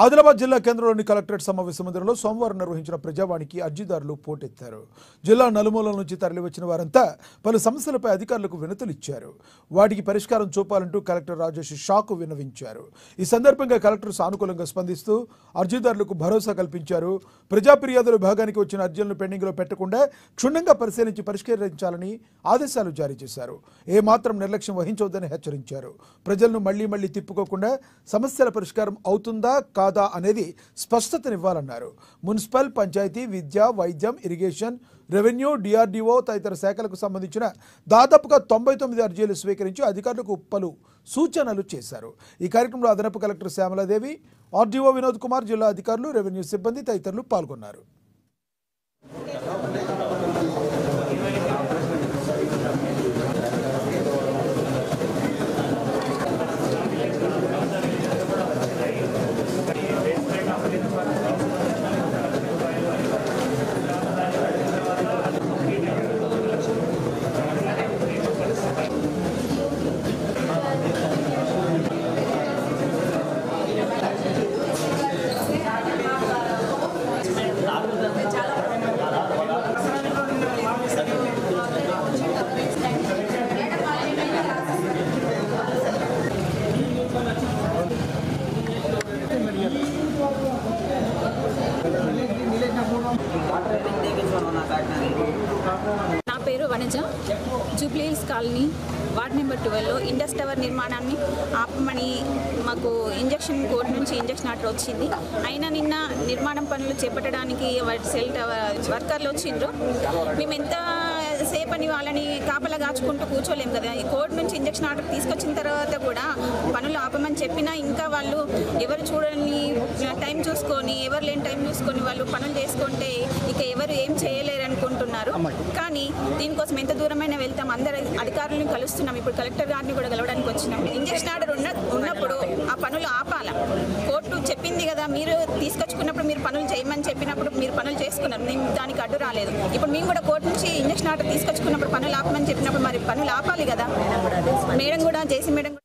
ఆదిలాబాద్ జిల్లా కేంద్రంలోని కలెక్టరేట్ సమావేశ మందిరంలో సోమవారం నిర్వహించిన ప్రజావాణికి అర్జీదారులు పోటెత్తారు. జిల్లా నలుమూలల నుంచి తరలివచ్చిన వారంతా పలు సమస్యలపై అధికారులకు వినతులు ఇచ్చారు. వాటికి పరిష్కారం చూపాలంటూ కలెక్టర్ రాజేష్ షాకు విన్నవించారు. ఈ సందర్భంగా కలెక్టర్ సానుకూలంగా స్పందిస్తూ అర్జీదారులకు భరోసా కల్పించారు. ప్రజా ఫిర్యాదుల విభాగానికి వచ్చిన అర్జీలను పెండింగ్లో పెట్టకుండా క్షుణ్ణంగా పరిశీలించి పరిష్కరించాలని ఆదేశాలు జారీ చేశారు. ఏమాత్రం నిర్లక్ష్యం వహించవద్దని హెచ్చరించారు. ప్రజలను మళ్లీ తిప్పుకోకుండా సమస్యల పరిష్కారం అవుతుందా కాదా అనేది స్పష్టతనివ్వాలన్నారు. మున్సిపల్, పంచాయతీ, విద్య, వైద్యం, ఇరిగేషన్, రెవెన్యూ, డిఆర్డీఓ తదితర శాఖలకు సంబంధించిన దాదాపుగా 99 అర్జీలు స్వీకరించి అధికారులకు పలు సూచనలు చేశారు. ఈ కార్యక్రమంలో అదనపు కలెక్టర్ శ్యామలాదేవి, ఆర్డీఓ వినోద్ కుమార్, జిల్లా అధికారులు, రెవెన్యూ సిబ్బంది తదితరులు పాల్గొన్నారు. నా పేరు Vanaja. Jubilee Hills colony ward number 12లో ఇండస్ టవర్ నిర్మాణాన్ని ఆపమని మాకు ఇంజక్షన్ కోర్టు నుంచి ఇంజక్షన్ ఆర్డర్ వచ్చింది. అయినా నిన్న నిర్మాణం పనులు చేపట్టడానికి సెల్ వర్కర్లు వచ్చిండ్రు. మేము ఎంత సేపని వాళ్ళని కాపలా కాచుకుంటూ కూర్చోలేము కదా. ఈ కోర్టు నుంచి ఇంజక్షన్ ఆర్డర్ తీసుకొచ్చిన తర్వాత కూడా పనులు ఆపమని చెప్పినా ఇంకా వాళ్ళు ఎవరు చూడని టైం చూసుకొని, ఎవరు లేని టైం చూసుకొని వాళ్ళు పనులు చేసుకుంటే ఇక ఎవరు ఏం చేయలేరు అనుకుంటున్నారు. కానీ దీనికోసం ఎంత దూరమైనా వెళ్తాం, అందరు అధికారులను కలుస్తున్నాం. ఇప్పుడు కలెక్టర్ గారిని కూడా కలవడానికి వచ్చినాం. ఇంజక్షన్ ఆర్డర్ ఉన్నప్పుడు ఆ పనులు ఆపాలా. కోర్టు చెప్పింది కదా, మీరు తీసుకొచ్చుకున్నప్పుడు మీరు పనులు చేయమని చెప్పినప్పుడు మీరు పనులు చేసుకున్నారు. మేము దానికి అడ్డు రాలేదు. ఇప్పుడు మేము కూడా కోర్టు నుంచి ఇంజక్షన్ ఆర్డర్ తీసుకొచ్చుకున్నప్పుడు పనులు ఆపమని చెప్పినప్పుడు మరి పనులు ఆపాలి కదా. మేడం కూడా జేసీ మేడం